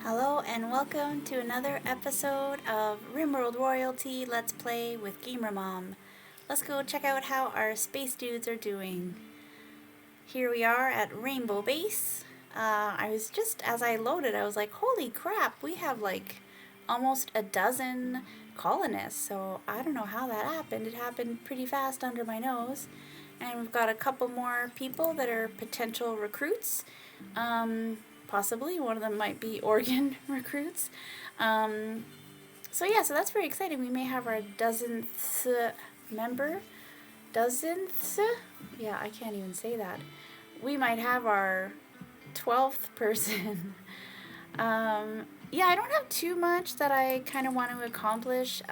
Hello and welcome to another episode of RimWorld Royalty Let's Play with GamerMom. Let's go check out how our space dudes are doing. Here we are at Rainbow Base. I was just, as I loaded, I was like, holy crap, we have like almost a dozen colonists. So I don't know how that happened. It happened pretty fast under my nose. And we've got a couple more people that are potential recruits. Possibly one of them might be Oregon recruits. So yeah, so that's very exciting. We may have our dozenth member. Dozenth? Yeah, I can't even say that. We might have our 12th person. Yeah, I don't have too much that I kind of want to accomplish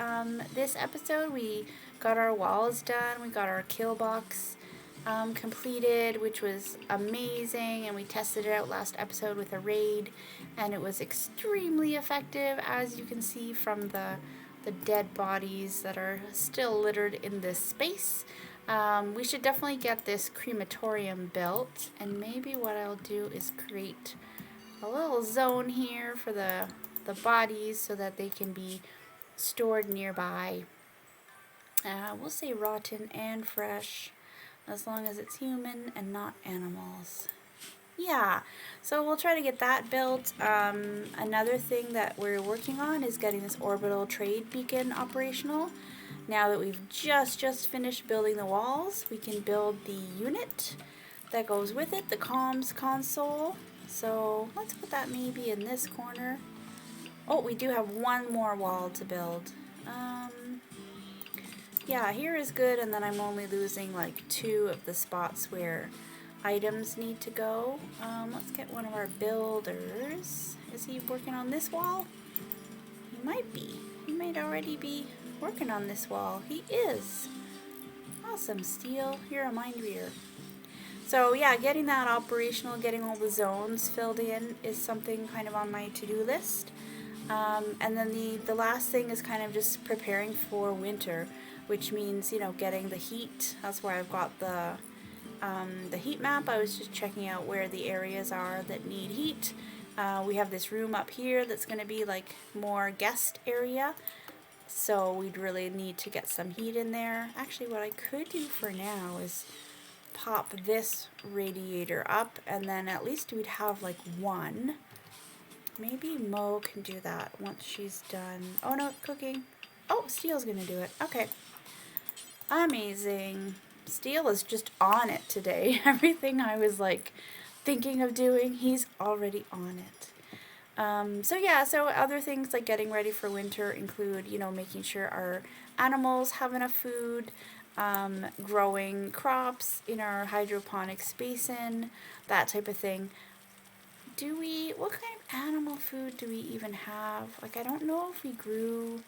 this episode. We got our walls done. We got our killbox completed, which was amazing, and we tested it out last episode with a raid, and it was extremely effective, as you can see from the dead bodies that are still littered in this space. We should definitely get this crematorium built, and maybe what I'll do is create a little zone here for the bodies so that they can be stored nearby. We'll say rotten and fresh, as long as it's human and not animals. Yeah, so we'll try to get that built. Another thing that we're working on is getting this orbital trade beacon operational. Now that we've just finished building the walls, we can build the unit that goes with it, the comms console. So let's put that maybe in this corner. Oh, we do have one more wall to build. Yeah, here is good, and then I'm only losing like 2 of the spots where items need to go. Let's get one of our builders. Is he working on this wall? He might be. He might already be working on this wall. He is. Awesome, Steel. You're a mind reader. So yeah, getting that operational, getting all the zones filled in is something kind of on my to-do list. And then the last thing is kind of just preparing for winter, which means, you know, getting the heat. That's why I've got the heat map. I was just checking out where the areas are that need heat. We have this room up here that's going to be like more guest area, so we'd really need to get some heat in there. Actually, what I could do for now is pop this radiator up, and then at least we'd have like one. Maybe Mo can do that once she's done. Oh no, cooking. Oh, Steel's gonna do it. Okay. Amazing. Steel is just on it today. Everything I was like thinking of doing, he's already on it. So yeah, so other things like getting ready for winter include, you know, making sure our animals have enough food, growing crops in our hydroponics basin, that type of thing. What kind of animal food do we even have? Like, I don't know if we didn't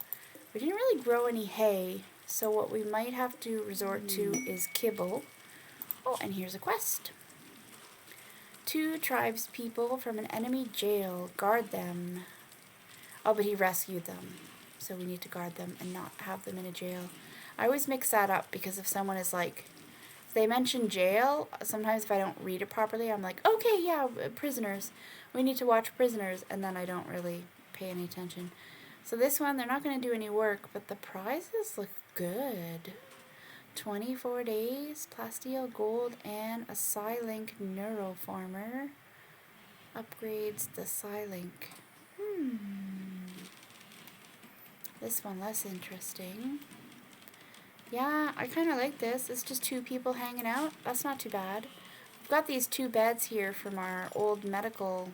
really grow any hay, so what we might have to resort to is kibble. Oh, and here's a quest. 2 tribes people from an enemy jail. Guard them. Oh, but he rescued them, so we need to guard them and not have them in a jail. I always mix that up because if someone is like, if they mention jail, sometimes if I don't read it properly, I'm like, okay, yeah, prisoners. We need to watch prisoners, and then I don't really pay any attention. So this one, they're not going to do any work, but the prizes look good. 24 days, plasteel gold, and a Psylink neurofarmer. Upgrades the Psylink. This one less interesting. Yeah, I kind of like this. It's just 2 people hanging out. That's not too bad. We've got these 2 beds here from our old medical.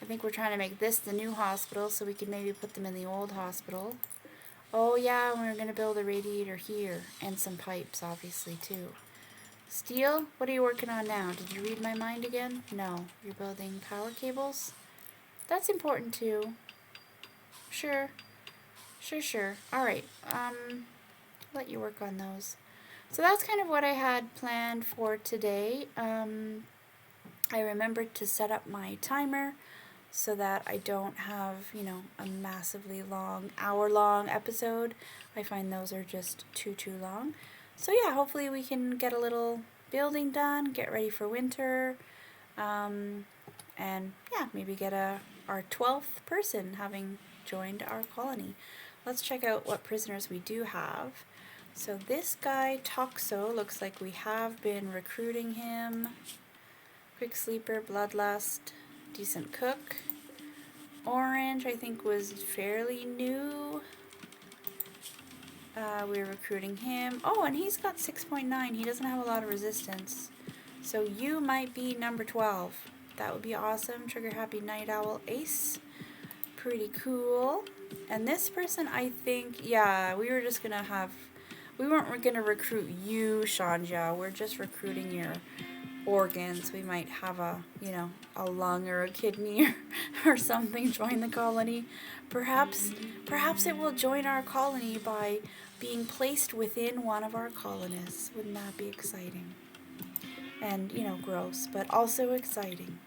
I think we're trying to make this the new hospital so we can maybe put them in the old hospital. Oh yeah, we're going to build a radiator here and some pipes, obviously, too. Steel, what are you working on now? Did you read my mind again? No. You're building power cables? That's important, too. Sure. Sure. Alright, let you work on those. So that's kind of what I had planned for today. I remembered to set up my timer so that I don't have, you know, a massively long, hour-long episode. I find those are just too long. So yeah, hopefully we can get a little building done, get ready for winter, and yeah, maybe get a our 12th person having joined our colony. Let's check out what prisoners we do have. So this guy, Toxo, looks like we have been recruiting him. Quick sleeper, bloodlust, decent cook. Orange, I think, was fairly new. We're recruiting him. Oh, and he's got 6.9. He doesn't have a lot of resistance. So you might be number 12. That would be awesome. Trigger happy night owl ace. Pretty cool. And this person, I think, yeah, we were just gonna have, we weren't gonna recruit you, Shanja. We're just recruiting your organs. We might have a, you know, a lung or a kidney or something join the colony. Perhaps it will join our colony by being placed within one of our colonists. Wouldn't that be exciting? And, you know, gross, but also exciting.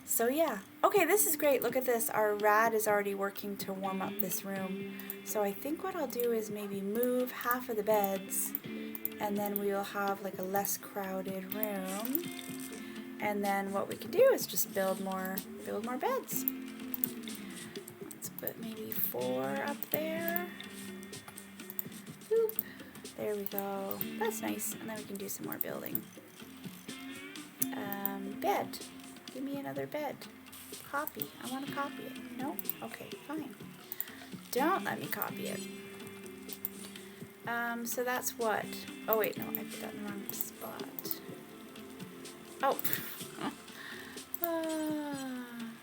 So yeah. Okay, this is great. Look at this. Our rad is already working to warm up this room. So I think what I'll do is maybe move half of the beds, and then we will have like a less crowded room. And then what we can do is just build more beds. Let's put maybe 4 up there. Boop. There we go. That's nice. And then we can do some more building. Bed. Give me another bed. Copy. I want to copy it. No? Okay, fine. Don't let me copy it. So that's what? Oh wait, no, I put that in the wrong spot. Oh.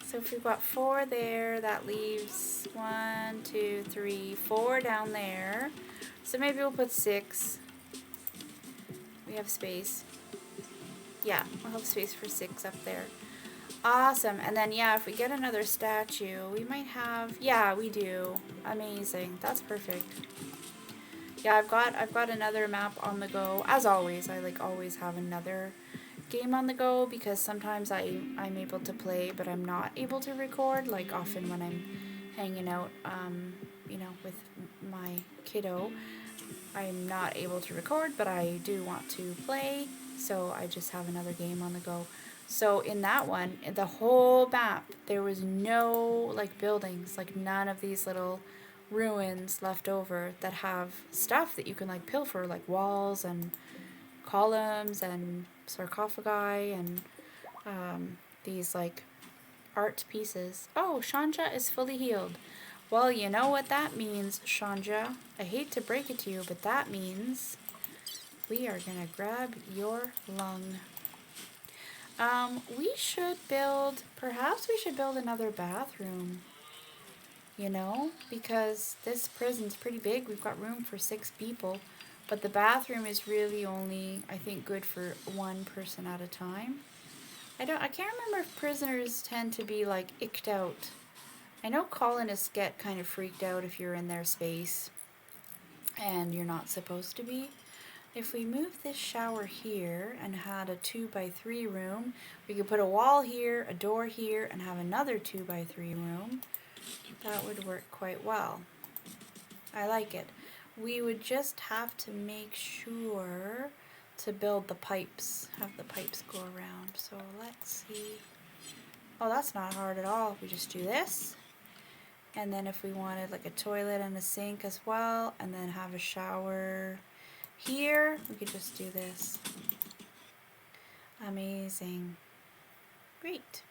So if we've got 4 there, that leaves 1, 2, 3, 4 down there. So maybe we'll put 6. We have space. Yeah, we'll have space for 6 up there. Awesome. And then yeah, if we get another statue, we might have, yeah, we do. Amazing. That's perfect. Yeah, I've got another map on the go. As always, I like always have another game on the go because sometimes I'm able to play but I'm not able to record, like often when I'm hanging out you know, with my kiddo. I'm not able to record, but I do want to play, so I just have another game on the go. So in that one, the whole map, there was no like buildings, like none of these little ruins left over that have stuff that you can like pilfer, like walls and columns and sarcophagi and these like art pieces. Oh, Shanja is fully healed. Well, you know what that means, Shanja. I hate to break it to you, but that means we are gonna grab your lung. We should build, perhaps we should build another bathroom, you know, because this prison's pretty big. We've got room for 6 people, but the bathroom is really only, I think, good for 1 person at a time. I can't remember if prisoners tend to be like icked out. I know colonists get kind of freaked out if you're in their space and you're not supposed to be. If we move this shower here and had a 2x3 room, we could put a wall here, a door here, and have another 2x3 room. That would work quite well. I like it. We would just have to make sure to build the pipes, have the pipes go around. So let's see. Oh, that's not hard at all. We just do this. And then if we wanted like a toilet and a sink as well, and then have a shower here, we could just do this. Amazing. Great.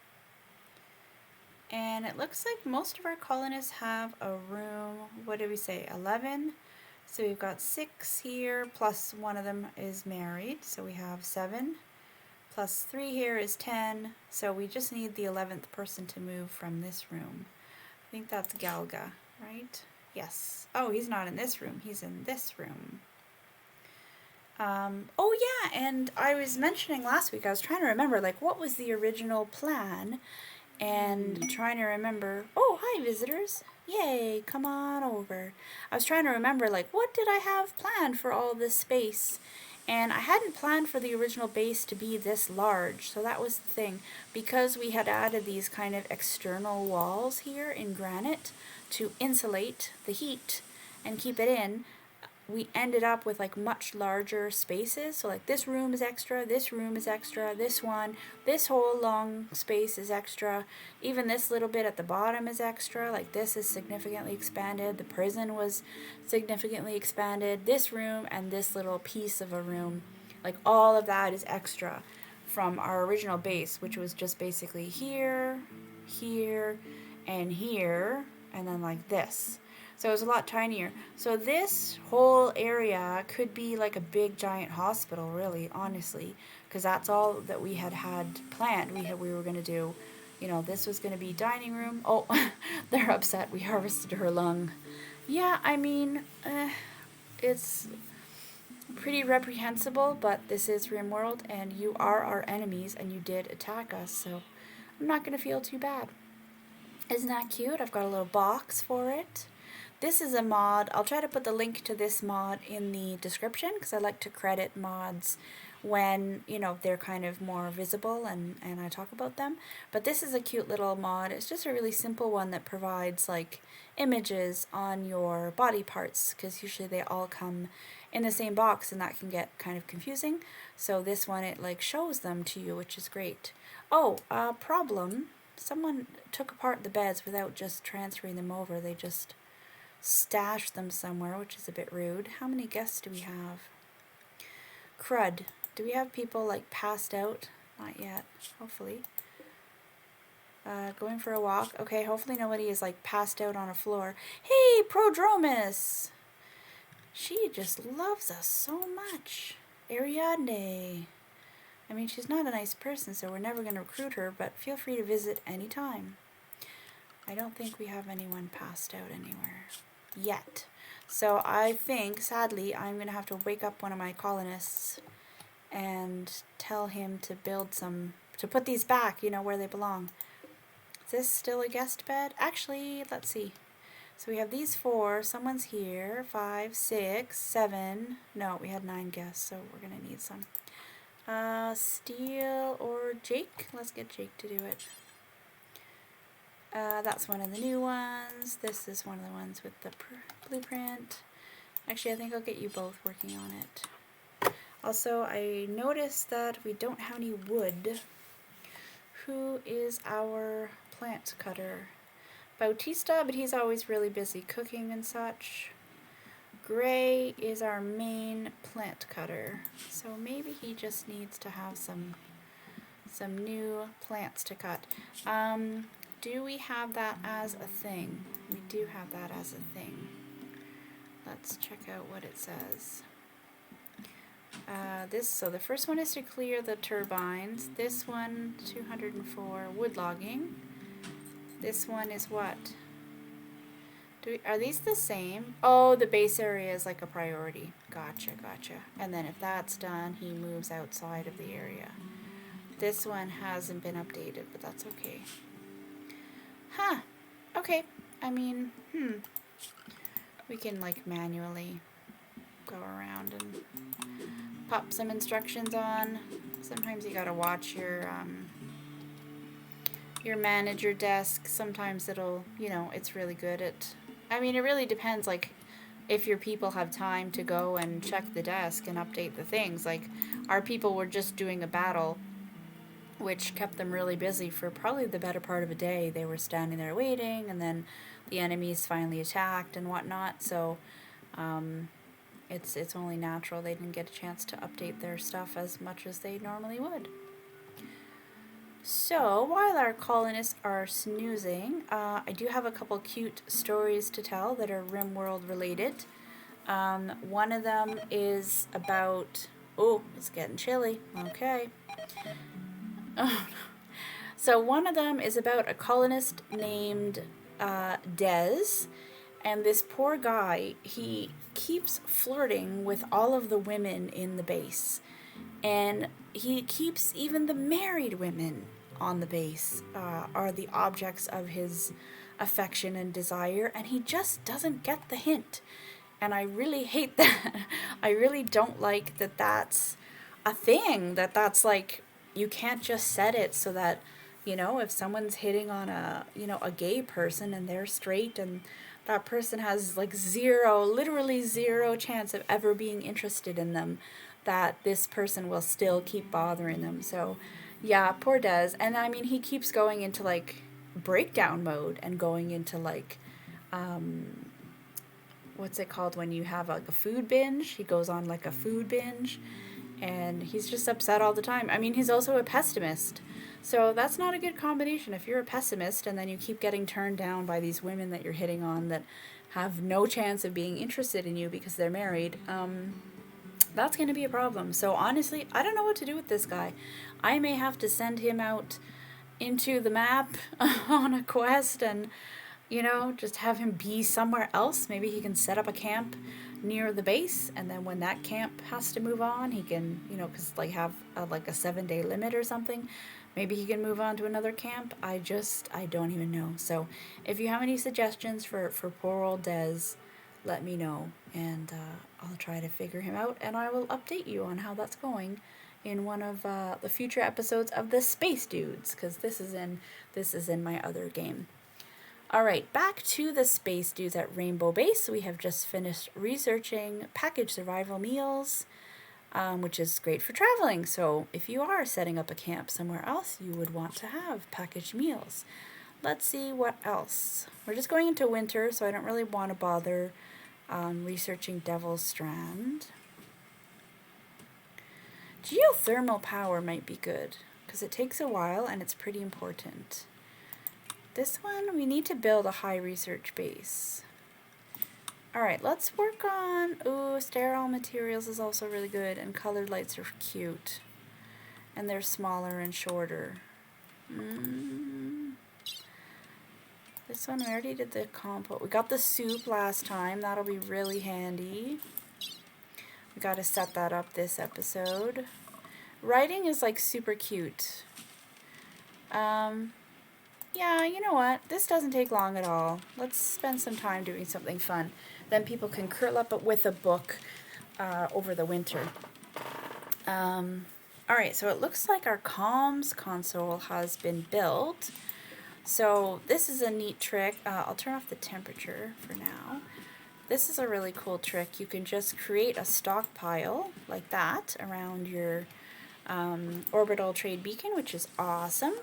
And it looks like most of our colonists have a room, what did we say, 11? So we've got 6 here, plus one of them is married, so we have 7. Plus 3 here is 10, so we just need the 11th person to move from this room. I think that's Galga, right? Yes. Oh, he's not in this room, he's in this room. Oh yeah, and I was mentioning last week, I was trying to remember, like, what was the original plan? And trying to remember, oh, hi visitors. Yay, come on over. I was trying to remember, like, what did I have planned for all this space? And I hadn't planned for the original base to be this large, so that was the thing. Because we had added these kind of external walls here in granite to insulate the heat and keep it in, we ended up with like much larger spaces. So like this room is extra, this room is extra, this one, this whole long space is extra. Even this little bit at the bottom is extra. Like this is significantly expanded. The prison was significantly expanded. This room and this little piece of a room, like all of that is extra from our original base, which was just basically here, here, and here, and then like this. So it was a lot tinier. So this whole area could be like a big giant hospital, really, honestly, because that's all that we had planned. We were going to do, you know, this was going to be dining room. Oh, they're upset. We harvested her lung. Yeah, I mean, it's pretty reprehensible, but this is RimWorld, and you are our enemies, and you did attack us, so I'm not going to feel too bad. Isn't that cute? I've got a little box for it. This is a mod. I'll try to put the link to this mod in the description because I like to credit mods when, you know, they're kind of more visible and I talk about them. But this is a cute little mod. It's just a really simple one that provides like images on your body parts because usually they all come in the same box and that can get kind of confusing. So this one, it like shows them to you, which is great. Oh, problem. Someone took apart the beds without just transferring them over. They just stashed them somewhere, which is a bit rude. How many guests do we have? Crud. Do we have people like passed out? Not yet. Hopefully. Going for a walk. Okay, hopefully nobody is like passed out on a floor. Hey, Prodromus! She just loves us so much. Ariadne. I mean, she's not a nice person, so we're never going to recruit her, but feel free to visit anytime. I don't think we have anyone passed out anywhere yet. So I think, sadly, I'm going to have to wake up one of my colonists and tell him to build some, to put these back, you know, where they belong. Is this still a guest bed? Actually, let's see. So we have these 4. Someone's here. 5, 6, 7. No, we had 9 guests, so we're going to need some. Steel or Jake? Let's get Jake to do it. That's one of the new ones. This is one of the ones with the blueprint. Actually, I think I'll get you both working on it. Also, I noticed that we don't have any wood. Who is our plant cutter? Bautista, but he's always really busy cooking and such. Gray is our main plant cutter. So maybe he just needs to have some new plants to cut. Do we have that as a thing? We do have that as a thing. Let's check out what it says. So the first one is to clear the turbines. This one, 204, wood logging. This one is what? Are these the same? Oh, the base area is like a priority. Gotcha. And then if that's done, he moves outside of the area. This one hasn't been updated, but that's okay. Huh. Okay. I mean, we can like manually go around and pop some instructions on. Sometimes you gotta watch your manager desk. Sometimes it'll, you know, it's really good at, I mean, it really depends, like, if your people have time to go and check the desk and update the things. Like, our people were just doing a battle, which kept them really busy for probably the better part of a day. They were standing there waiting, and then the enemies finally attacked and whatnot, so it's only natural they didn't get a chance to update their stuff as much as they normally would. So, while our colonists are snoozing, I do have a couple cute stories to tell that are RimWorld related. One of them is about... Oh, it's getting chilly. Okay. Oh, no. So one of them is about a colonist named Des, and this poor guy, he keeps flirting with all of the women in the base, and he keeps even the married women on the base are the objects of his affection and desire, and he just doesn't get the hint. And I really hate that. I really don't like that that's a thing, that's like, you can't just set it so that, you know, if someone's hitting on a, you know, a gay person and they're straight and that person has like zero, literally zero chance of ever being interested in them, that this person will still keep bothering them. So yeah, poor Des. And I mean, he keeps going into like breakdown mode and going into like what's it called when you have like a food binge? He goes on like a food binge, and he's just upset all the time. I mean, he's also a pessimist. So that's not a good combination. If you're a pessimist and then you keep getting turned down by these women that you're hitting on that have no chance of being interested in you because they're married, that's going to be a problem. So honestly, I don't know what to do with this guy. I may have to send him out into the map on a quest and, you know, just have him be somewhere else. Maybe he can set up a camp near the base, and then when that camp has to move on, he can, you know, because like have like a 7-day limit or something. Maybe he can move on to another camp. I don't even know. So if you have any suggestions for poor old Des, let me know, and I'll try to figure him out, and I will update you on how that's going in one of the future episodes of the Space Dudes, because this is in my other game. Alright, back to the Space Dudes at Rainbow Base. We have just finished researching packaged survival meals, which is great for traveling. So if you are setting up a camp somewhere else, you would want to have packaged meals. Let's see what else. We're just going into winter, so I don't really want to bother researching Devil's Strand. Geothermal power might be good, because it takes a while and it's pretty important. This one, we need to build a high research base. Alright, let's work on... Ooh, sterile materials is also really good, and colored lights are cute. And they're smaller and shorter. This one, we already did the compost. We got the soup last time. That'll be really handy. We got to set that up this episode. Writing is like super cute. Yeah, you know what? This doesn't take long at all. Let's spend some time doing something fun. Then people can curl up with a book over the winter. Alright, so it looks like our comms console has been built. So this is a neat trick. I'll turn off the temperature for now. This is a really cool trick. You can just create a stockpile like that around your orbital trade beacon, which is awesome.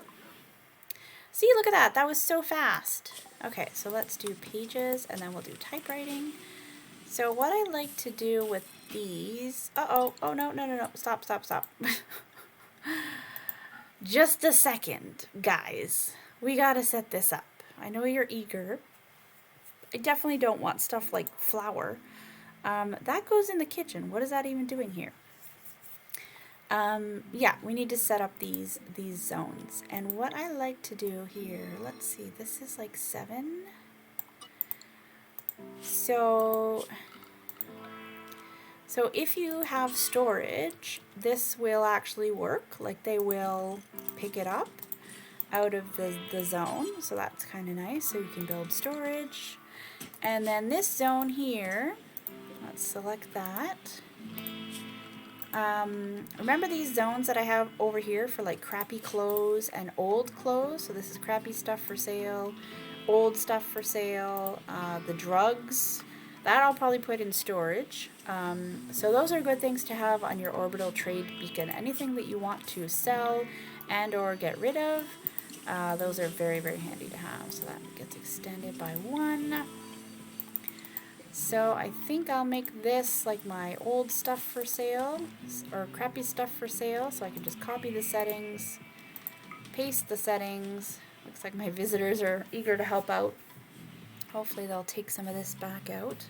See, look at that. That was so fast. Okay, so let's do pages, and then we'll do typewriting. So what I like to do with these... Uh-oh. Oh, no. Stop. Just a second, guys. We gotta set this up. I know you're eager. I definitely don't want stuff like flour. That goes in the kitchen. What is that even doing here? Yeah, we need to set up these zones. And what I like to do here, let's see, this is like 7. So if you have storage, this will actually work. Like they will pick it up out of the zone. So that's kind of nice. So you can build storage. And then this zone here, let's select that. Remember these zones that I have over here for like crappy clothes and old clothes? So this is crappy stuff for sale, old stuff for sale, the drugs, that I'll probably put in storage. So those are good things to have on your orbital trade beacon. Anything that you want to sell and or get rid of, those are very, very handy to have. So that gets extended by 1. So I think I'll make this like my old stuff for sale, or crappy stuff for sale, so I can just copy the settings, paste the settings. Looks like my visitors are eager to help out. Hopefully they'll take some of this back out.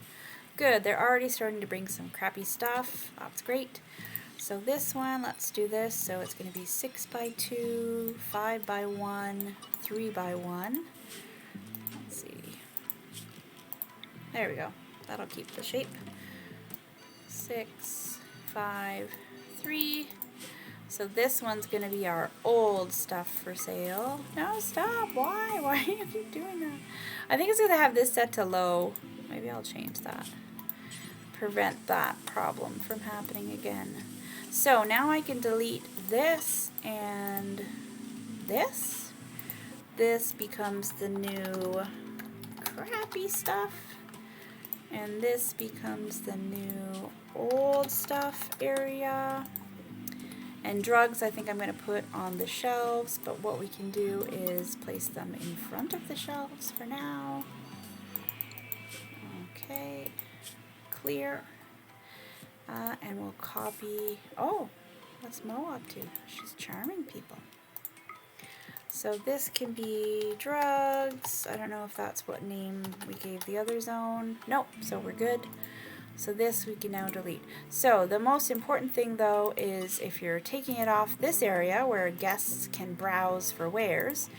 Good, they're already starting to bring some crappy stuff. That's great. So this one, let's do this. So it's going to be 6 by 2, 5 by 1, 3 by 1. Let's see. There we go. That'll keep the shape. 6, 5, 3. So this one's going to be our old stuff for sale. No, stop. Why? Why are you doing that? I think it's going to have this set to low. Maybe I'll change that. Prevent that problem from happening again. So now I can delete this and this. This becomes the new crappy stuff. And this becomes the new old stuff area. And drugs I think I'm going to put on the shelves, but what we can do is place them in front of the shelves for now. Okay, clear. And we'll copy, oh, what's Mo up to? She's charming people. So this can be drugs. I don't know if that's what name we gave the other zone. Nope, so we're good. So this we can now delete. So the most important thing though is if you're taking it off this area where guests can browse for wares,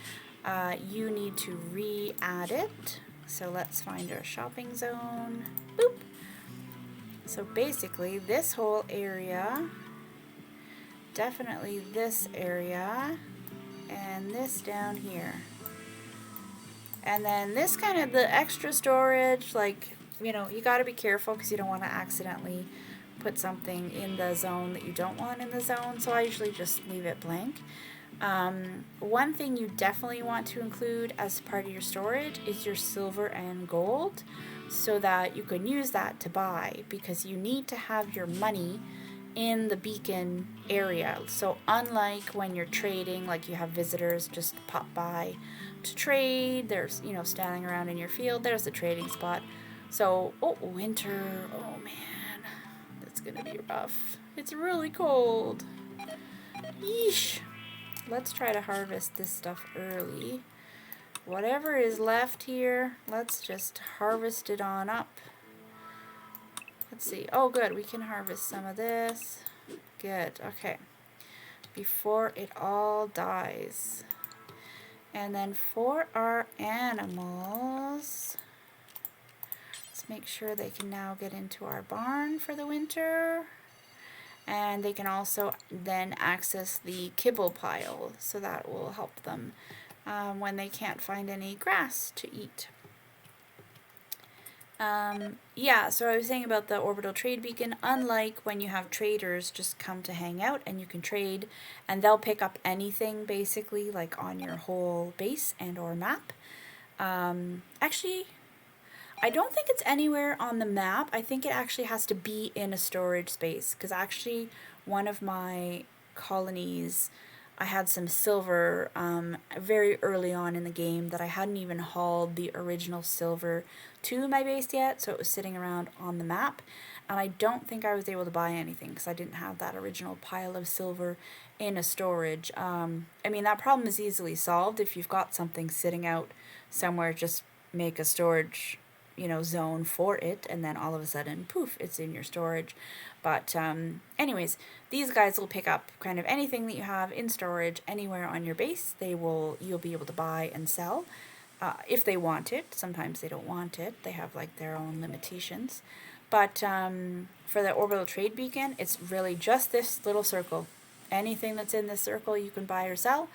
you need to re-add it. So let's find our shopping zone. Boop. So basically this whole area, definitely this area, and this down here. And then this kind of the extra storage, like, you know, you got to be careful because you don't want to accidentally put something in the zone that you don't want in the zone. So I usually just leave it blank. One thing you definitely want to include as part of your storage is your silver and gold so that you can use that to buy, because you need to have your money in the beacon area. So unlike when you're trading, like you have visitors just pop by to trade, there's, you know, standing around in your field, there's the trading spot. So, oh, winter, oh man, that's gonna be rough. It's really cold. Yeesh. Let's try to harvest this stuff early. Whatever is left here, let's just harvest it on up. Let's see. Oh, good. We can harvest some of this. Good. Okay. Before it all dies. And then for our animals, let's make sure they can now get into our barn for the winter. And they can also then access the kibble pile, so that will help them when they can't find any grass to eat. Yeah, so I was saying about the orbital trade beacon, unlike when you have traders just come to hang out and you can trade and they'll pick up anything basically like on your whole base and or map. Actually, I don't think it's anywhere on the map. I think it actually has to be in a storage space, because actually one of my colonies, I had some silver very early on in the game that I hadn't even hauled the original silver to my base yet, so it was sitting around on the map, and I don't think I was able to buy anything because I didn't have that original pile of silver in a storage. I mean, that problem is easily solved if you've got something sitting out somewhere. Just make a storage, you know, zone for it, and then all of a sudden, poof, it's in your storage. But anyways, these guys will pick up kind of anything that you have in storage anywhere on your base. You'll be able to buy and sell if they want it. Sometimes they don't want it. They have like their own limitations. But for the orbital trade beacon, it's really just this little circle. Anything that's in this circle you can buy or sell.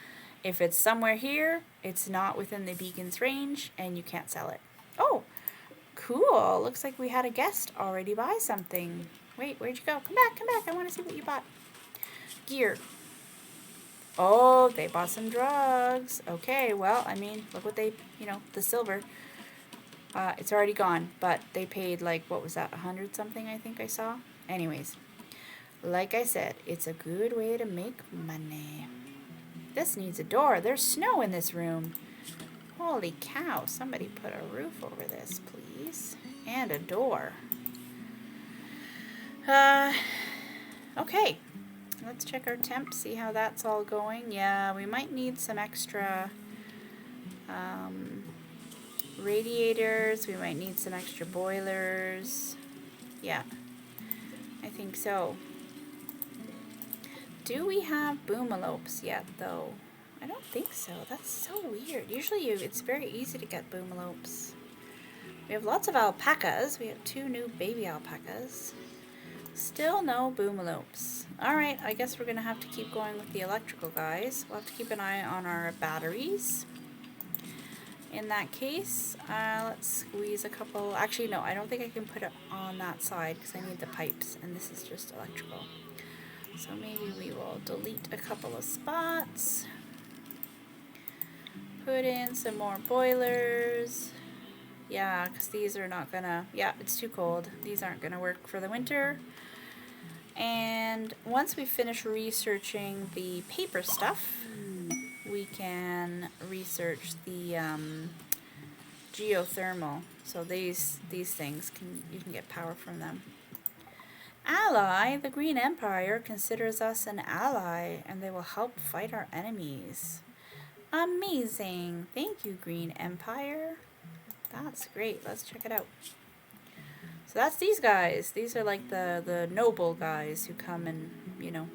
If it's somewhere here, it's not within the beacon's range and you can't sell it. Oh, cool. Looks like we had a guest already buy something. Wait, where'd you go? Come back, come back. I want to see what you bought. Gear. Oh, they bought some drugs. Okay, well, I mean, look what they, you know, the silver. It's already gone, but they paid like, what was that, 100 something I think I saw? Anyways, like I said, it's a good way to make money. This needs a door. There's snow in this room. Holy cow, somebody put a roof over this, please. And a door. Okay. Let's check our temp, see how that's all going. Yeah, we might need some extra radiators. We might need some extra boilers. Yeah, I think so. Do we have boomalopes yet, though? I don't think so. That's so weird. Usually it's very easy to get boomalopes. We have lots of alpacas. We have 2 new baby alpacas. Still no boomalopes. Alright, I guess we're going to have to keep going with the electrical guys. We'll have to keep an eye on our batteries. In that case, let's squeeze a couple. Actually, no, I don't think I can put it on that side because I need the pipes, and this is just electrical. So maybe we will delete a couple of spots. Put in some more boilers. Yeah, because these are not gonna, yeah, it's too cold. These aren't gonna work for the winter. And once we finish researching the paper stuff, we can research the geothermal. So these things you can get power from them. Ally, the Green Empire considers us an ally, and they will help fight our enemies. Amazing! Thank you, Green Empire. That's great. Let's check it out. So that's these guys. These are like the noble guys who come and, you know,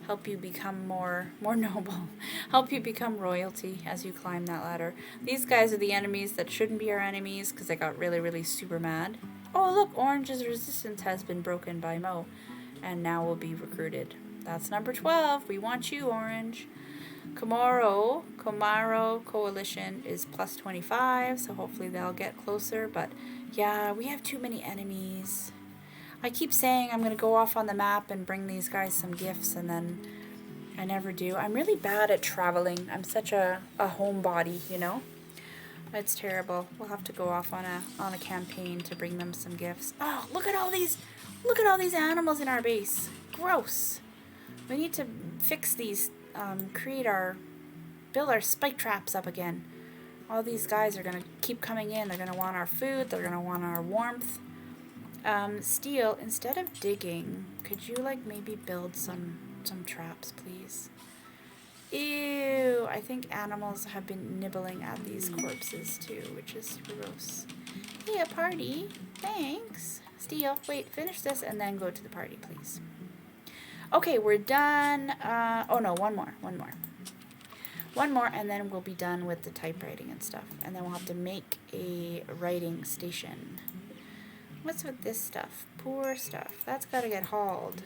help you become more noble. Help you become royalty as you climb that ladder. These guys are the enemies that shouldn't be our enemies because they got really, really super mad. Oh, look, Orange's resistance has been broken by Mo and now will be recruited. That's number 12. We want you, Orange. Komaro Coalition is plus 25, so hopefully they'll get closer. But yeah, we have too many enemies. I keep saying I'm going to go off on the map and bring these guys some gifts, and then I never do. I'm really bad at traveling. I'm such a homebody, you know? It's terrible. We'll have to go off on a campaign to bring them some gifts. Oh, look at all these animals in our base. Gross. We need to fix these, build our spike traps up again. All these guys are going to keep coming in. They're going to want our food. They're going to want our warmth. Steel, instead of digging, could you like maybe build some traps, please? Ew, I think animals have been nibbling at these corpses too, which is gross. Hey, a party. Thanks. Steel, wait, finish this and then go to the party, please. Okay, we're done. Oh no, one more, and then we'll be done with the typewriting and stuff. And then we'll have to make a writing station. What's with this stuff? Poor stuff. That's got to get hauled.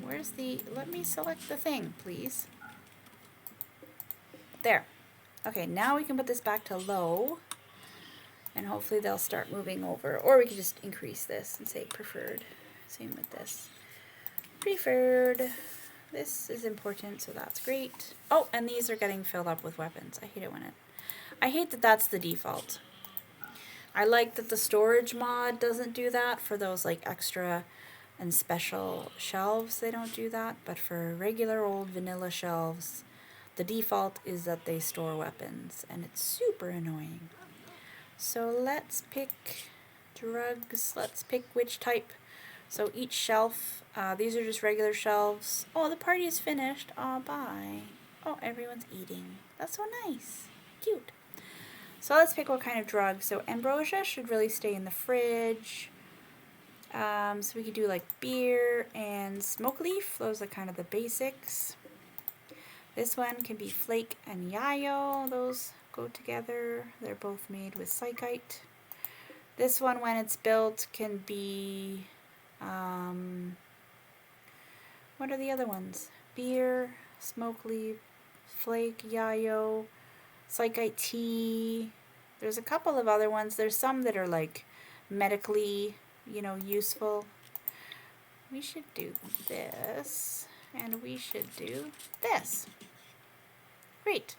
Where's the, let me select the thing, please. There. Okay, now we can put this back to low. And hopefully they'll start moving over. Or we could just increase this and say preferred. Same with this. Preferred. This is important, so that's great. Oh, and these are getting filled up with weapons. I hate it when I hate that that's the default. I like that the storage mod doesn't do that for those like extra and special shelves. They don't do that, but for regular old vanilla shelves, the default is that they store weapons, and it's super annoying. So let's pick drugs. Let's pick which type. So each shelf, these are just regular shelves. Oh, the party is finished. Oh, bye. Oh, everyone's eating. That's so nice. Cute. So let's pick what kind of drug. So ambrosia should really stay in the fridge. So we could do like beer and smoke leaf. Those are kind of the basics. This one can be flake and yayo. Those go together. They're both made with psychite. This one, when it's built, can be, what are the other ones? Beer, smoke leaf, flake, yayo, psychite tea. There's a couple of other ones. There's some that are like medically, you know, useful. We should do this, and we should do this. Great.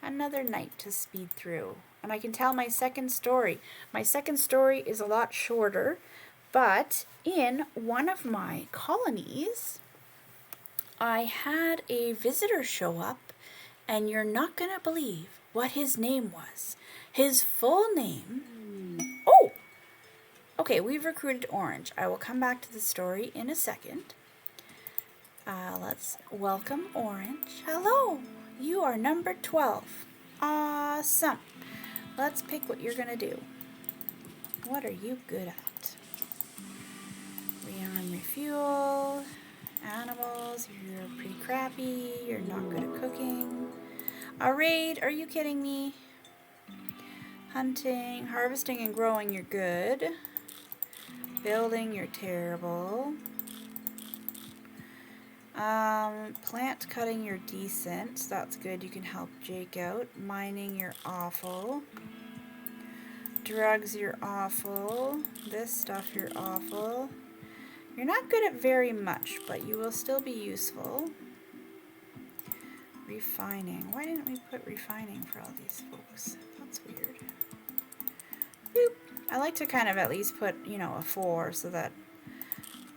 Another night to speed through. And I can tell my second story. My second story is a lot shorter, but in one of my colonies, I had a visitor show up, and you're not going to believe what his name was. His full name... Oh! Okay, we've recruited Orange. I will come back to the story in a second. Let's welcome Orange. Hello! You are number 12. Awesome. Let's pick what you're going to do. What are you good at? Rearm, refuel, animals, you're pretty crappy, you're not good at cooking. A raid, are you kidding me? Hunting, harvesting and growing, you're good. Building, you're terrible. Plant cutting, you're decent. So that's good. You can help Jake out. Mining, you're awful. Drugs, you're awful. This stuff, you're awful. You're not good at very much, but you will still be useful. Refining. Why didn't we put refining for all these folks? That's weird. Boop. I like to kind of at least put, you know, a 4 so that,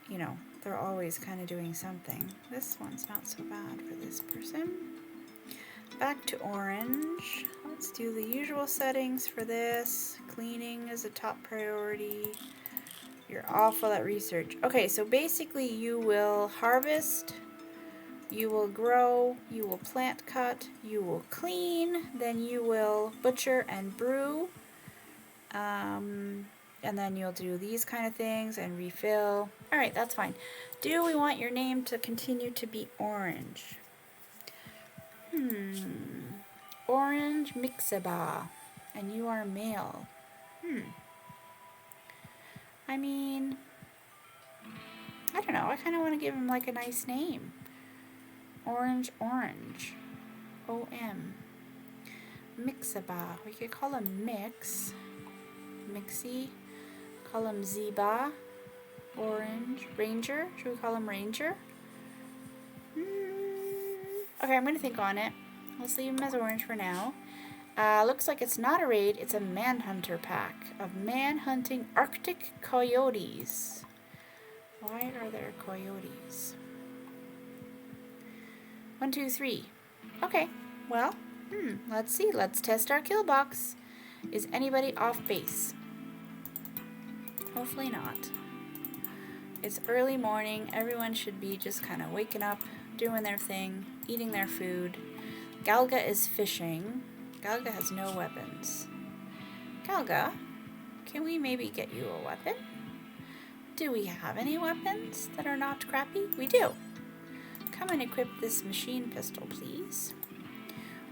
you know, they're always kind of doing something. This one's not so bad for this person. Back to orange. Let's do the usual settings for this. Cleaning is a top priority. You're awful at research. Okay, so basically you will harvest, you will grow, you will plant cut, you will clean, then you will butcher and brew. And then you'll do these kind of things and refill. Alright, that's fine. Do we want your name to continue to be orange? Orange Mixaba. And you are male. I mean, I don't know. I kind of want to give him like a nice name. Orange. O-M. Mixaba. We could call him Mix. Mixie. Call him Zeba. Orange. Ranger. Should we call him Ranger? Okay, I'm going to think on it. Let's leave him as orange for now. Looks like it's not a raid, it's a manhunter pack of manhunting Arctic coyotes. Why are there coyotes? 1, 2, 3. Okay, well, let's see. Let's test our kill box. Is anybody off base? Hopefully not. It's early morning. Everyone should be just kind of waking up, doing their thing, eating their food. Galga is fishing. Galga has no weapons. Galga, can we maybe get you a weapon? Do we have any weapons that are not crappy? We do. Come and equip this machine pistol, please.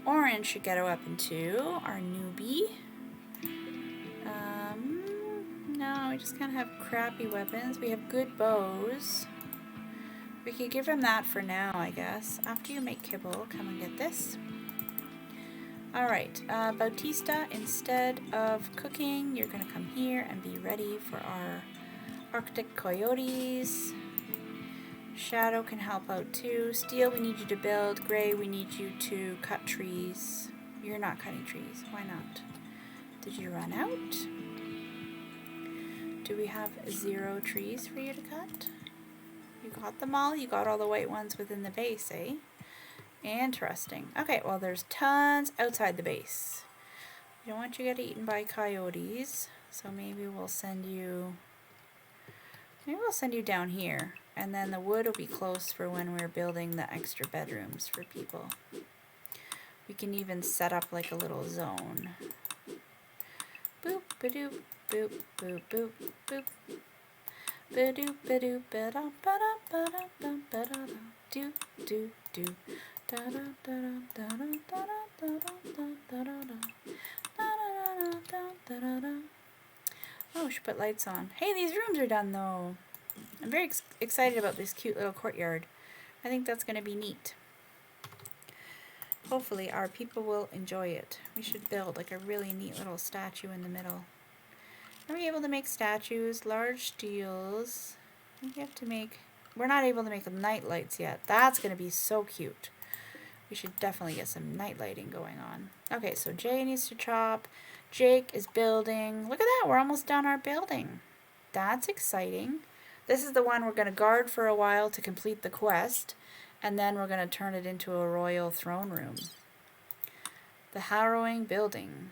Orange should get a weapon too, our newbie. No, we just kind of have crappy weapons. We have good bows. We could give him that for now, I guess. After you make kibble, come and get this. Alright, Bautista, instead of cooking, you're going to come here and be ready for our Arctic coyotes. Shadow can help out too. Steel, we need you to build. Gray, we need you to cut trees. You're not cutting trees. Why not? Did you run out? Do we have 0 trees for you to cut? You got them all? You got all the white ones within the base, eh? Interesting. Okay, well there's tons outside the base. We don't want you to get eaten by coyotes, so maybe we'll send you down here, and then the wood will be close for when we're building the extra bedrooms for people. We can even set up like a little zone. Boop, ba-doop, boop, boop, boop, boop. Ba-doop, ba-doop, ba-da, ba-da, ba-da, ba-da, do, do, do. Da da da da da da da da da da da. Oh, we should put lights on. Hey, these rooms are done though. I'm very excited about this cute little courtyard. I think that's going to be neat. Hopefully our people will enjoy it. We should build like a really neat little statue in the middle. Are we able to make statues? Large steels. I think we have to make... We're not able to make night lights yet. That's going to be so cute. We should definitely get some night lighting going on. Okay, so Jay needs to chop. Jake is building. Look at that, we're almost done our building. That's exciting. This is the one we're going to guard for a while to complete the quest, and then we're going to turn it into a royal throne room. The harrowing building.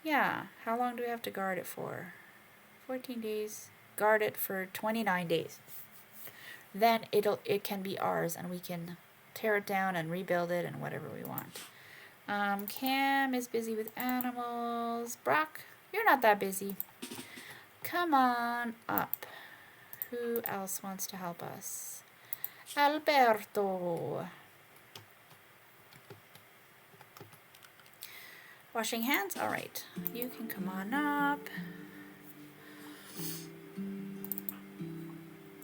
Yeah, how long do we have to guard it for? 14 days. Guard it for 29 days. Then it can be ours, and we can tear it down and rebuild it and whatever we want. Cam is busy with animals. Brock, you're not that busy. Come on up. Who else wants to help us? Alberto. Washing hands? All right. You can come on up.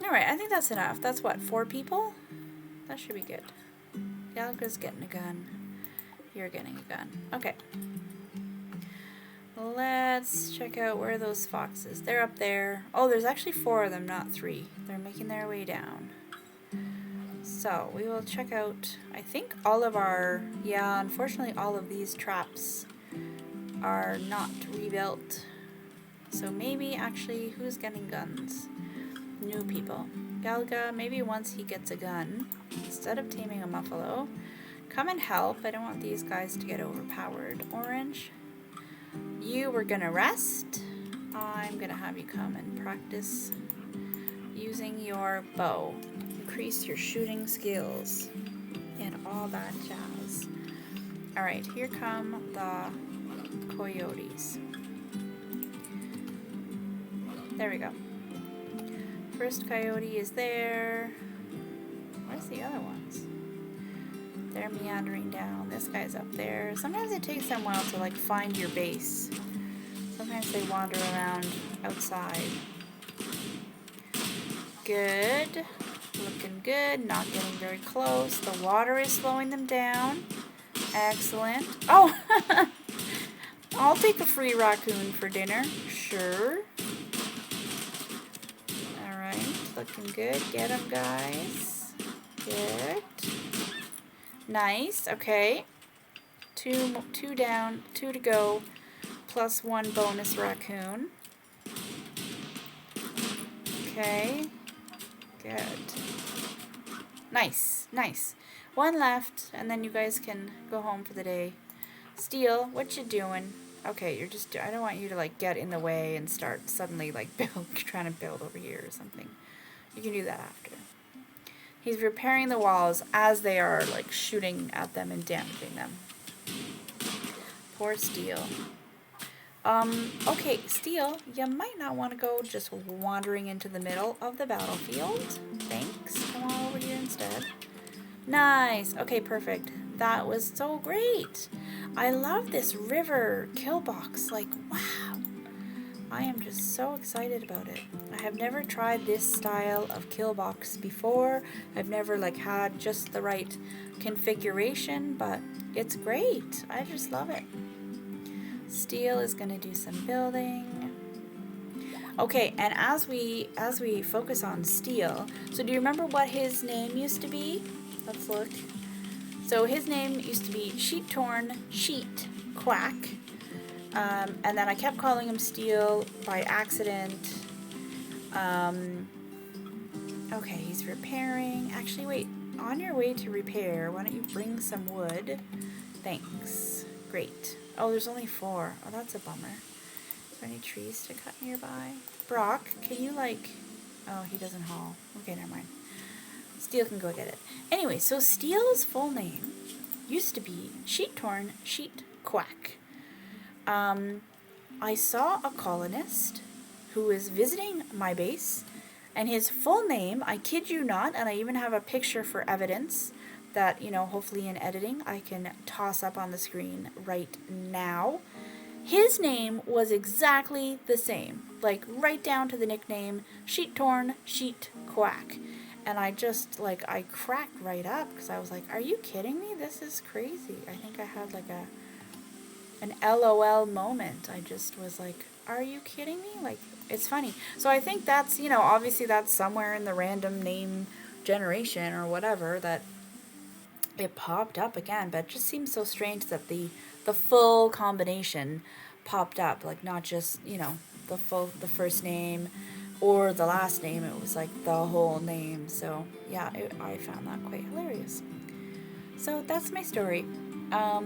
All right, I think that's enough. That's what, 4 people? That should be good. Yalga's getting a gun. You're getting a gun. Okay. Let's check out where are those foxes. They're up there. Oh, there's actually 4 of them, not 3. They're making their way down. So we will check out, I think all of our, yeah, unfortunately all of these traps are not rebuilt. So maybe actually, who's getting guns? New people. Galga, maybe once he gets a gun, instead of taming a muffalo, come and help. I don't want these guys to get overpowered. Orange, you were gonna rest. I'm gonna have you come and practice using your bow. Increase your shooting skills and all that jazz. Alright, here come the coyotes. There we go. First coyote is there. Where's the other ones? They're meandering down. This guy's up there. Sometimes it takes them a while to like find your base. Sometimes they wander around outside. Good. Looking good. Not getting very close. The water is slowing them down. Excellent. Oh! I'll take a free raccoon for dinner. Sure. Alright. Looking good. Get them, guys. Good. Nice. Okay. Two down. 2 to go. Plus 1 bonus raccoon. Okay. Good. Nice. Nice. 1 left, and then you guys can go home for the day. Steel, what you doing? Okay, you're just, I don't want you to like get in the way and start suddenly like trying to build over here or something. You can do that after. He's repairing the walls as they are like shooting at them and damaging them. Poor Steel. Okay, Steel, you might not want to go just wandering into the middle of the battlefield. Thanks. Come on over here instead. Nice. Okay, perfect. That was so great. I love this river killbox. Like, wow. I am just so excited about it. I have never tried this style of killbox before. I've never like had just the right configuration, but it's great. I just love it. Steel is going to do some building. Okay, and as we focus on Steel, so do you remember what his name used to be? Let's look. So his name used to be Sheet Torn, Sheet Quack. And then I kept calling him Steel by accident. Okay, he's repairing. Actually, wait. On your way to repair, why don't you bring some wood? Thanks. Great. Oh, there's only 4. Oh, that's a bummer. Is there any trees to cut nearby? Brock, can you like... Oh, he doesn't haul. Okay, never mind. Steel can go get it. Anyway, so Steel's full name used to be Sheet Torn, Sheet Quack. I saw a colonist who was visiting my base, and his full name, I kid you not, and I even have a picture for evidence that, you know, hopefully in editing I can toss up on the screen right now. His name was exactly the same, like right down to the nickname, Sheet Torn, Sheet Quack. And I just, like, I cracked right up because I was like, are you kidding me? This is crazy. I think I had like an LOL moment. I just was like, are you kidding me? Like, it's funny. So I think that's, you know, obviously that's somewhere in the random name generation or whatever that it popped up again, but it just seems so strange that the full combination popped up, like not just, you know, the first name or the last name, it was like the whole name. So yeah, I found that quite hilarious. So that's my story. I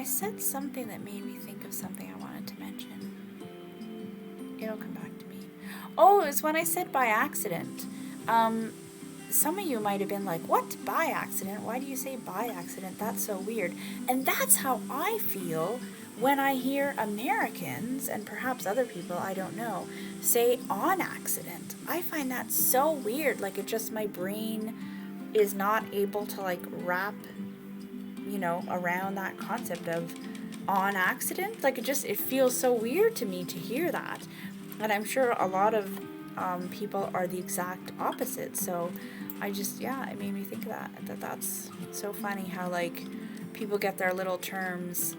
said something that made me think of something I wanted to mention. It'll come back to me. Oh, it was when I said by accident. Some of you might have been like, what, by accident? Why do you say by accident? That's so weird. And that's how I feel when I hear Americans, and perhaps other people, I don't know, say on accident. I find that so weird. Like, it just, my brain is not able to, like, wrap, you know, around that concept of on accident. Like, it feels so weird to me to hear that. And I'm sure a lot of people are the exact opposite. So I just, yeah, it made me think of that's so funny how, like, people get their little terms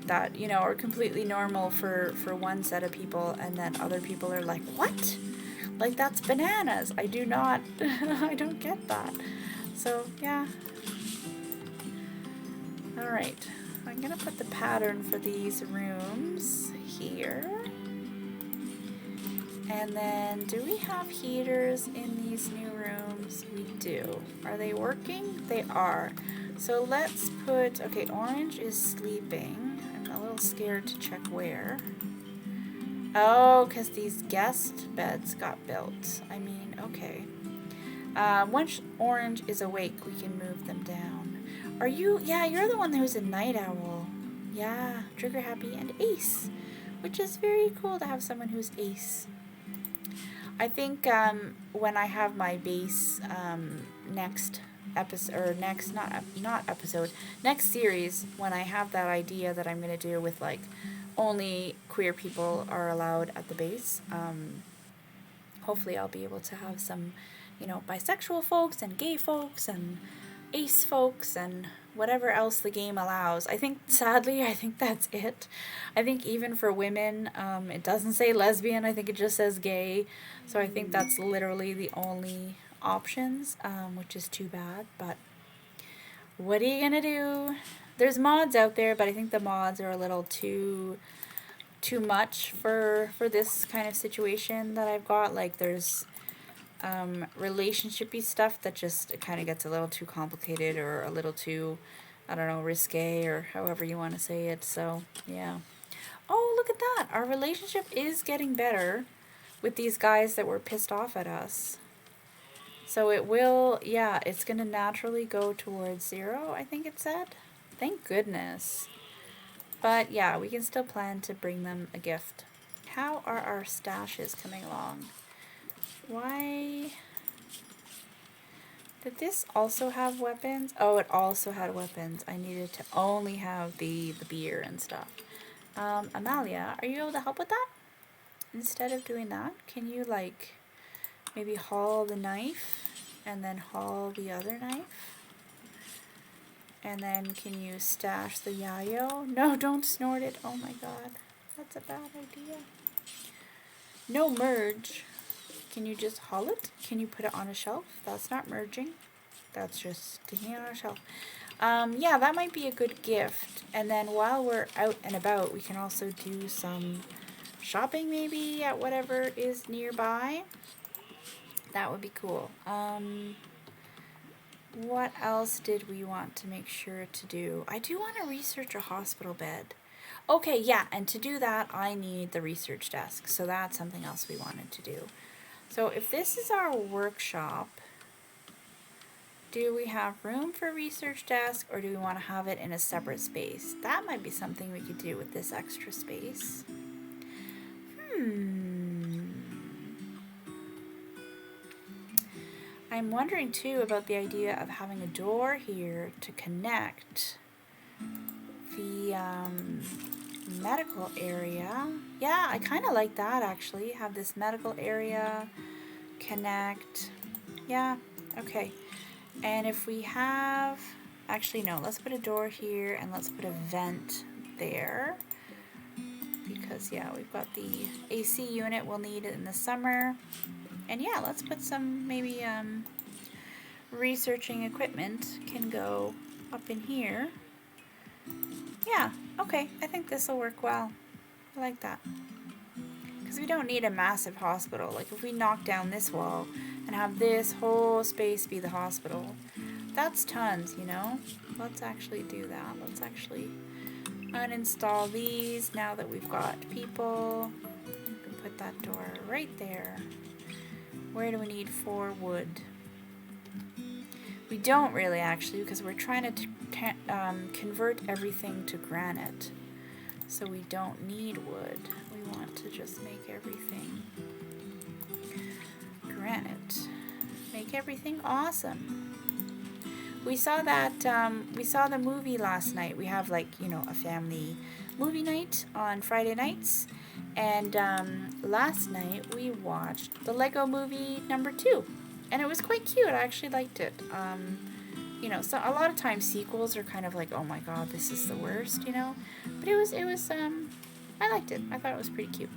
that, you know, are completely normal for one set of people, and then other people are like, what? Like, that's bananas. I do not, I don't get that. So, yeah. Alright, I'm gonna put the pattern for these rooms here. And then, do we have heaters in these new rooms? We do. Are they working? They are. So let's put, okay, orange is sleeping. I'm a little scared to check where. Oh, because these guest beds got built. I mean, okay. Once orange is awake, we can move them down. Are you? Yeah, you're the one who's a night owl. Yeah, trigger happy and ace, which is very cool to have someone who's ace. I think when I have my base next episode, or next, not episode, next series, when I have that idea that I'm going to do with like only queer people are allowed at the base, hopefully I'll be able to have some, you know, bisexual folks and gay folks and ace folks and whatever else the game allows. I think, sadly, I think that's it. I think even for women, it doesn't say lesbian, I think it just says gay. So I think that's literally the only options, which is too bad, but what are you gonna do? There's mods out there, but I think the mods are a little too much for this kind of situation that I've got. Like, there's relationshipy stuff that just kind of gets a little too complicated or a little too, I don't know, risque or however you want to say it. So yeah. Oh, look at that, our relationship is getting better with these guys that were pissed off at us. So it will, yeah, it's gonna naturally go towards 0, I think it said. Thank goodness. But yeah, we can still plan to bring them a gift. How are our stashes coming along? Why did this also have weapons? Oh, it also had weapons. I needed to only have the beer and stuff. Amalia, are you able to help with that? Instead of doing that, can you like maybe haul the knife and then haul the other knife? And then can you stash the yayo? No, don't snort it. Oh my god, that's a bad idea. No merge. Can you just haul it? Can you put it on a shelf? That's not merging. That's just sticking it on a shelf. Yeah, that might be a good gift. And then while we're out and about, we can also do some shopping maybe at whatever is nearby. That would be cool. What else did we want to make sure to do? I do want to research a hospital bed. Okay, yeah, and to do that, I need the research desk. So that's something else we wanted to do. So if this is our workshop, do we have room for research desk or do we want to have it in a separate space? That might be something we could do with this extra space. I'm wondering too about the idea of having a door here to connect the medical area. Yeah, I kind of like that actually. Have this medical area connect. Yeah, okay. And if we have, actually no, let's put a door here and let's put a vent there. Because yeah, we've got the AC unit we'll need in the summer. And yeah, let's put some maybe researching equipment can go up in here. Yeah, okay, I think this will work well. I like that. Because we don't need a massive hospital. Like if we knock down this wall and have this whole space be the hospital, that's tons, you know? Let's actually do that. Let's actually uninstall these now that we've got people. We can put that door right there. Where do we need 4 wood? We don't really actually, because we're trying to convert everything to granite. So we don't need wood. We want to just make everything granite. Make everything awesome. We saw that, we saw the movie last night. We have like, you know, a family movie night on Friday nights. And last night we watched the Lego movie #2. And it was quite cute. I actually liked it. You know, so a lot of times sequels are kind of like, oh my god, this is the worst, you know? But it was I liked it. I thought it was pretty cute.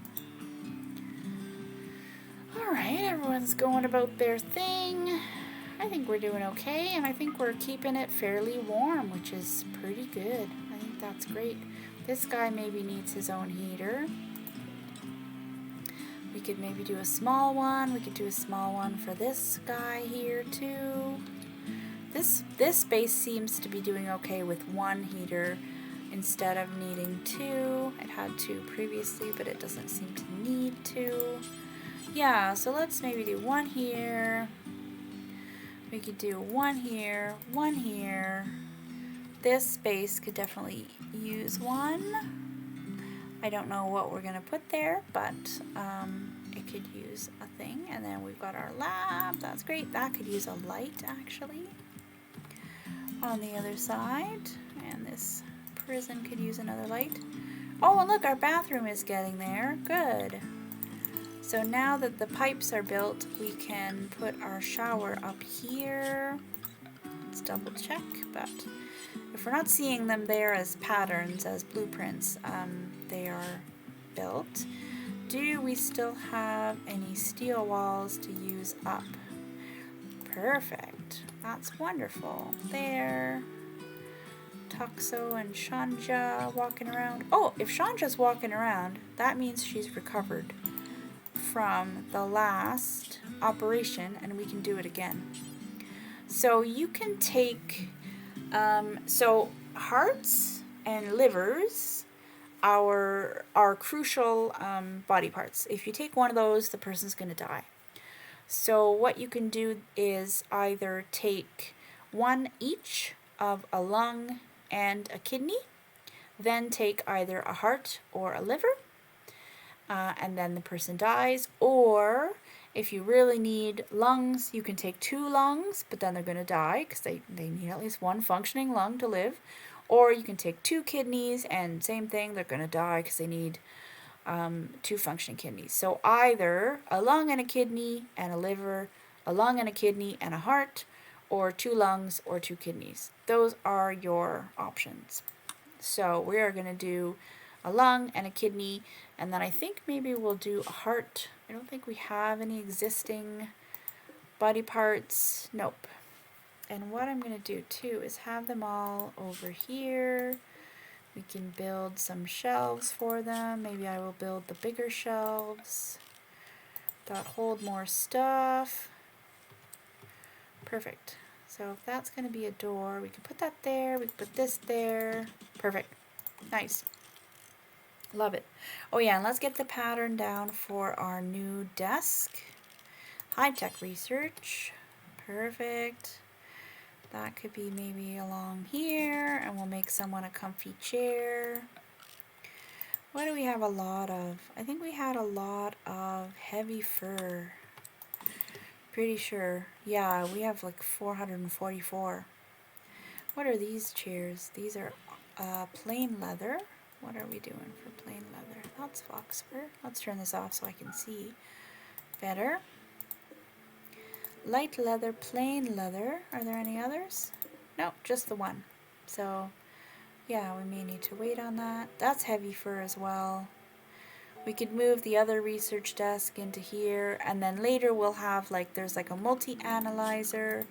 Alright, Everyone's going about their thing. I think we're doing okay, and I think we're keeping it fairly warm, which is pretty good. I think that's great. This guy maybe needs his own heater. We could maybe do a small one. We could do a small one for this guy here too. This base seems to be doing okay with one heater instead of needing two. It had two previously, but it doesn't seem to need two. Yeah, so let's maybe do one here. We could do one here, one here. This space could definitely use one. I don't know what we're gonna put there, but it could use a thing. And then we've got our lab. That's great. That could use a light actually on the other side. And this prison could use another light. Oh, and look, our bathroom is getting there. Good. So now that the pipes are built, we can put our shower up here. Let's double check, but if we're not seeing them there as patterns, as blueprints, they are built. Do we still have any steel walls to use up? Perfect. That's wonderful. There. Tuxo and Shanja walking around. Oh, if Shanja's walking around, that means she's recovered from the last operation and we can do it again. So you can take, so hearts and livers are crucial body parts. If you take one of those, the person's going to die. So what you can do is either take one each of a lung and a kidney, then take either a heart or a liver, and then the person dies. Or if you really need lungs, you can take 2 lungs, but then they're going to die because they need at least 1 functioning lung to live. Or you can take 2 kidneys, and same thing, they're going to die because they need 2 functioning kidneys. So either a lung and a kidney and a liver, a lung and a kidney and a heart, or 2 lungs or 2 kidneys. Those are your options. So we are going to do a lung and a kidney, and then I think maybe we'll do a heart. I don't think we have any existing body parts. Nope. And what I'm going to do too is have them all over here. We can build some shelves for them. Maybe I will build the bigger shelves that hold more stuff. Perfect. So if that's going to be a door, we can put that there. We can put this there. Perfect. Nice. Love it. Oh yeah, and let's get the pattern down for our new desk. High-tech research. Perfect. That could be maybe along here, and we'll make someone a comfy chair. What do we have a lot of? I think we had a lot of heavy fur. Pretty sure. Yeah, we have like 444. What are these chairs? These are plain leather. What are we doing for plain leather? That's fox fur. Let's turn this off so I can see better. Light leather, plain leather. Are there any others? Nope, just the one. So yeah, we may need to wait on that. That's heavy fur as well. We could move the other research desk into here, and then later we'll have there's like a multi-analyzer,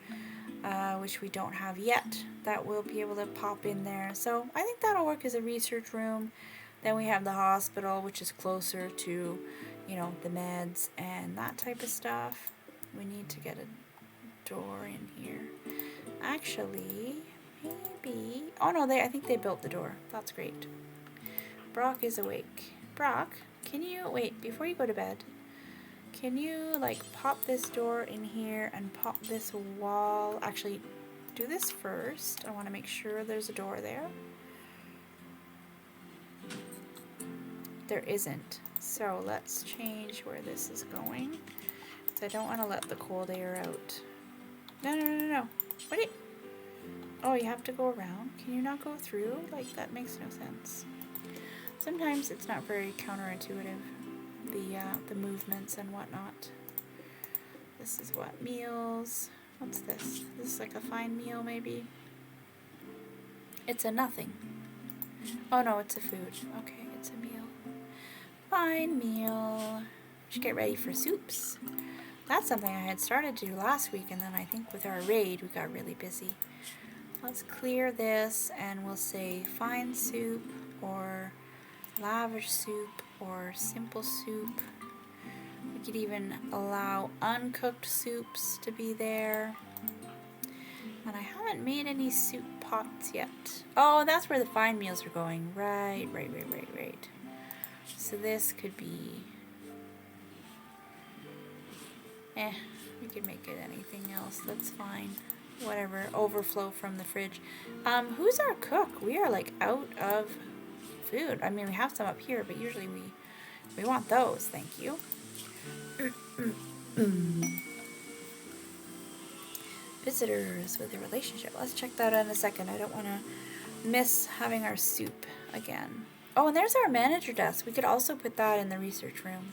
which we don't have yet, that we'll be able to pop in there. So I think that'll work as a research room. Then we have the hospital, which is closer to, the meds and that type of stuff. We need to get a door in here. Actually, maybe, oh no, I think they built the door. That's great. Brock is awake. Brock, can you, wait, before you go to bed, can you pop this door in here and pop this wall? Actually, do this first. I want to make sure there's a door there. There isn't. So let's change where this is going. So I don't want to let the cold air out. No. What? Oh, you have to go around. Can you not go through? That makes no sense. Sometimes it's not very counterintuitive, the movements and whatnot. This is what? Meals. What's this? This is like a fine meal, maybe? It's a nothing. Oh no, it's a food. Okay, it's a meal. Fine meal. Should get ready for soups. That's something I had started to do last week, and then I think with our raid we got really busy. Let's clear this and we'll say fine soup or lavish soup or simple soup. We could even allow uncooked soups to be there. And I haven't made any soup pots yet. Oh, that's where the fine meals are going. Right. So this could be... we could make it anything else. That's fine. Whatever. Overflow from the fridge. Who's our cook? We are like out of food. I mean, we have some up here, but usually we want those. Thank you. Visitors with a relationship. Let's check that out in a second. I don't want to miss having our soup again. Oh, and there's our manager desk. We could also put that in the research room.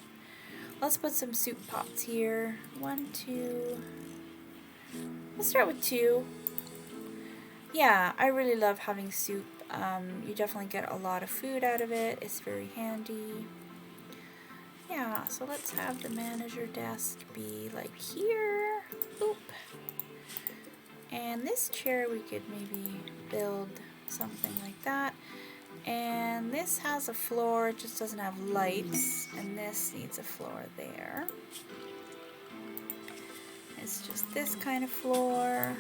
Let's put some soup pots here. 1, 2. Let's start with 2. Yeah, I really love having soup. You definitely get a lot of food out of it. It's very handy. Yeah, so let's have the manager desk be like here. Oop. And this chair we could maybe build something like that. And this has a floor, it just doesn't have lights. And this needs a floor there. It's just this kind of floor.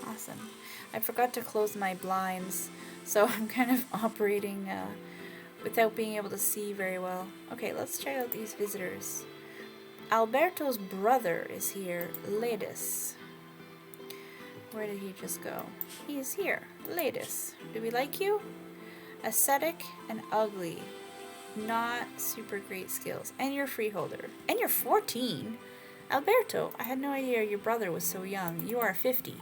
Awesome. I forgot to close my blinds, so I'm kind of operating without being able to see very well. Okay, let's check out these visitors. Alberto's brother is here, Ladis. Where did he just go? He is here, Ladis. Do we like you? Ascetic and ugly. Not super great skills. And you're freeholder. And you're 14. Alberto, I had no idea your brother was so young. You are 50.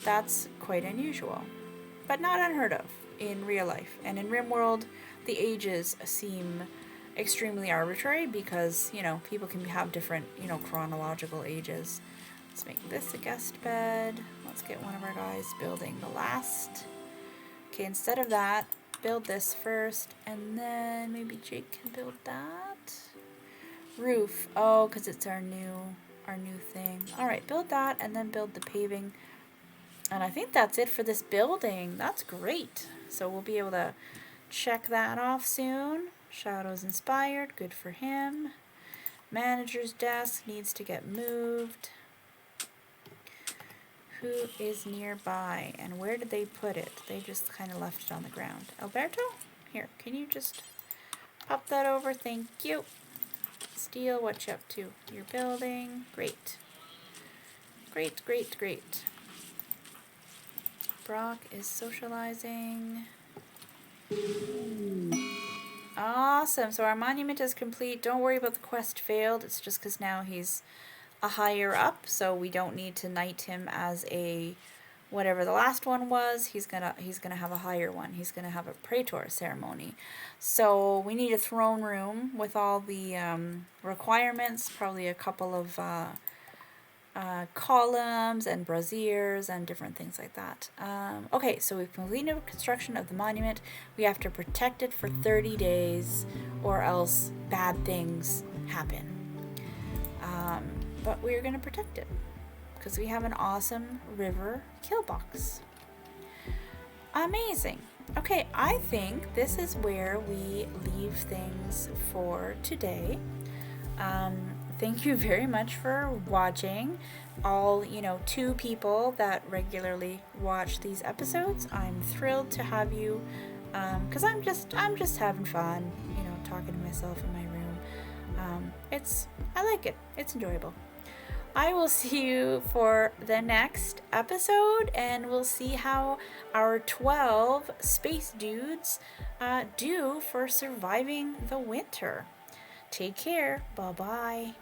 That's quite unusual. But not unheard of in real life. And in RimWorld, the ages seem extremely arbitrary because, you know, people can have different, you know, chronological ages. Let's make this a guest bed. Let's get one of our guys building the last. Okay, instead of that, build this first, and then maybe Jake can build that. Roof. Oh, because it's our new thing. All right, build that, and then build the paving. And I think that's it for this building. That's great. So we'll be able to check that off soon. Shadows inspired. Good for him. Manager's desk needs to get moved. Who is nearby, and where did they put it? They just kind of left it on the ground. Alberto? Here, can you just pop that over? Thank you. Steel, what you up to? You're building. Great. Great. Brock is socializing. Awesome. So our monument is complete. Don't worry about the quest failed. It's just because now he's a higher up, so we don't need to knight him as a whatever the last one was. He's gonna have a higher one. He's gonna have a praetor ceremony. So we need a throne room with all the requirements, probably a couple of columns and braziers and different things like that. Okay, so we've completed construction of the monument. We have to protect it for 30 days or else bad things happen. But we're going to protect it because we have an awesome river killbox. Amazing. Okay, I think this is where we leave things for today. Thank you very much for watching. All, 2 people that regularly watch these episodes. I'm thrilled to have you because I'm just having fun, talking to myself in my room. I like it. It's enjoyable. I will see you for the next episode, and we'll see how our 12 space dudes do for surviving the winter. Take care. Bye-bye.